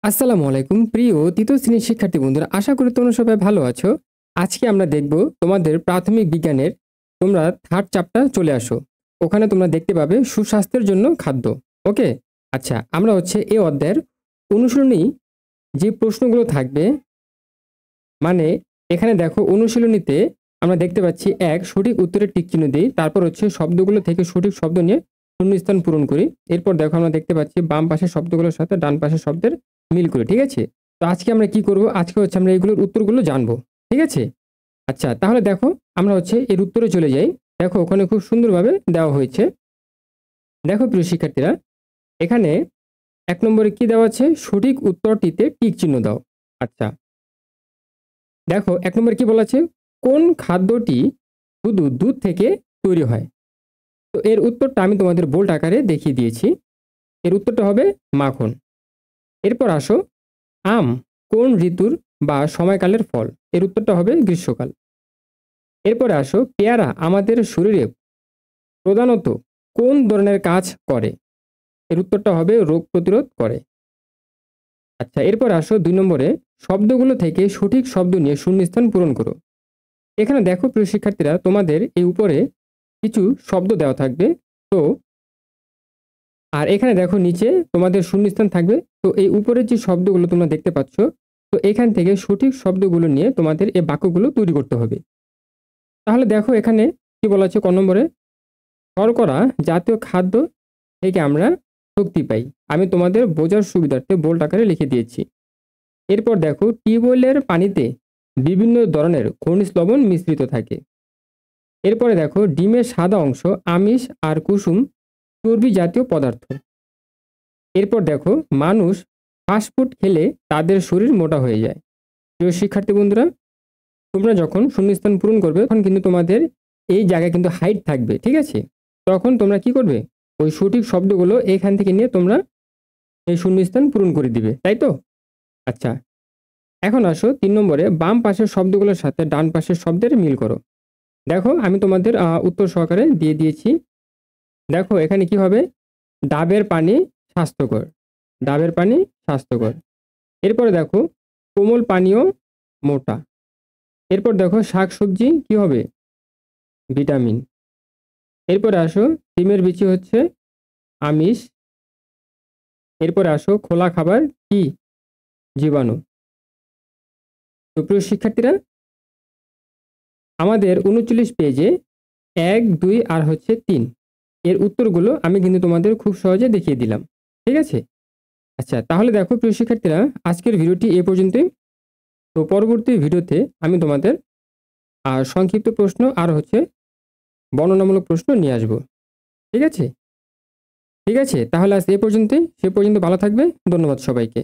আসসালামু আলাইকুম প্রিয় তৃতীয় শ্রেণীর শিক্ষার্থী বন্ধুরা, আশা করি তোমরা সবাই ভালো আছো। আজকে আমরা দেখব তোমাদের প্রাথমিক বিজ্ঞানের তোমরা থার্ড চ্যাপ্টার চলে আসো। ওখানে তোমরা দেখতে পাবে সুস্বাস্থ্যের জন্য খাদ্য। ওকে, আচ্ছা আমরা এই অধ্যায়ের অনুসরণী যে প্রশ্নগুলো থাকবে, মানে এখানে দেখো অনুশীলনীতে আমরা দেখতে পাচ্ছি এক সঠিক উত্তরের টিক চিহ্ন দিই, তারপর শব্দগুলো থেকে সঠিক শব্দ নিয়ে শূন্যস্থান পূরণ করি। এরপর দেখো আমরা দেখতে পাচ্ছি বাম পাশের শব্দগুলোর সাথে ডান পাশের শব্দের মিল করে। ঠিক আছে, তো আজকে আমরা কি করব, আজকে আমরা এইগুলোর উত্তরগুলো জানবো। ঠিক আছে, আচ্ছা তাহলে দেখো আমরা এর উত্তরে চলে যাই। দেখো ওখানে খুব সুন্দরভাবে দেওয়া হয়েছে। দেখো প্রিয় শিক্ষার্থীরা, এখানে 1 নম্বরে কি দেওয়া আছে, সঠিক উত্তরটিতে টিক চিহ্ন দাও। আচ্ছা দেখো 1 নম্বরে কি বলা আছে, কোন খাদ্যটি শুধু দুধ থেকে তৈরি হয়। তো এর উত্তরটা আমি তোমাদের বোল্ড আকারে দেখিয়ে দিয়েছি। এর উত্তরটা হবে মাখন। এরপর আসো, আম কোন ঋতুর বা সময়কালের ফল। এর উত্তরটা হবে গ্রীষ্মকাল। এরপরে আসো, পেয়ারা আমাদের শরীরে প্রধানত কোন ধরনের কাজ করে। এর উত্তরটা হবে রোগ প্রতিরোধ করে। আচ্ছা এরপর আসো 2 নম্বরে, শব্দগুলো থেকে সঠিক শব্দ নিয়ে শূন্যস্থান পূরণ করো। এখানে দেখো প্রিয় শিক্ষার্থীরা, তোমাদের এই উপরে কিছু শব্দ দেওয়া থাকবে। তো আর এখানে দেখো নিচে তোমাদের শূন্যস্থান থাকবে। তো এই উপরের যে শব্দগুলো তোমরা দেখতে পাচ্ছ, তো এখান থেকে সঠিক শব্দগুলো নিয়ে তোমাদের এই বাক্যগুলো তৈরি করতে হবে। তাহলে দেখো এখানে কি বলা আছে, ক নম্বরে, শর্করা জাতীয় খাদ্য থেকে আমরা শক্তি পাই। আমি তোমাদের বোঝার সুবিধার্থে বোল্ড আকারে লিখে দিয়েছি। এরপর দেখো, টিউবওয়েলের পানিতে বিভিন্ন ধরনের খনিজ লবণ মিশ্রিত থাকে। এরপরে দেখো, ডিমের সাদা অংশ আমিষ আর কুসুম চর্বি জাতীয় পদার্থ। এরপর দেখো, মানুষ ফাস্টফুড খেলে তাদের শরীর মোটা হয়ে যায়। প্রিয় শিক্ষার্থী বন্ধুরা, তোমরা যখন শূন্যস্থান পূরণ করবে তখন কিন্তু তোমাদের এই জায়গায় কিন্তু হাইট থাকবে। ঠিক আছে, তখন তোমরা কি করবে, ওই সঠিক শব্দগুলো এখান থেকে নিয়ে তোমরা এই শূন্যস্থান পূরণ করে দিবে, তাই তো? আচ্ছা এখন আসো 3 নম্বরে, বাম পাশের শব্দগুলোর সাথে ডান পাশের শব্দের মিল করো। দেখো আমি তোমাদের উত্তর সহকারে দিয়ে দিয়েছি। দেখো এখানে কি হবে, ডাবের পানি স্বাস্থ্যকর, ডাবের পানি স্বাস্থ্যকর। এরপরে দেখো, কোমল পানীয় মোটা। এরপর দেখো, শাকসবজি কি হবে, ভিটামিন। এরপরে আসো, ডিমের বিচি আমিষ। এরপরে আসো, খোলা খাবার কি, জীবাণু। তো প্রিয় শিক্ষার্থীরা, আমাদের 39 পেজে 1, 2 আর 3 এর উত্তরগুলো আমি কিন্তু তোমাদের খুব সহজে দেখিয়ে দিলাম। ঠিক আছে, আচ্ছা তাহলে দেখো প্রিয় শিক্ষার্থীরা, আজকের ভিডিওটি এ পর্যন্তই। তো পরবর্তী ভিডিওতে আমি তোমাদের সংক্ষিপ্ত প্রশ্ন আর বর্ণনামূলক প্রশ্ন নিয়ে আসবো। ঠিক আছে, ঠিক আছে তাহলে আজ এ পর্যন্তই। সে পর্যন্ত ভালো থাকবে। ধন্যবাদ সবাইকে।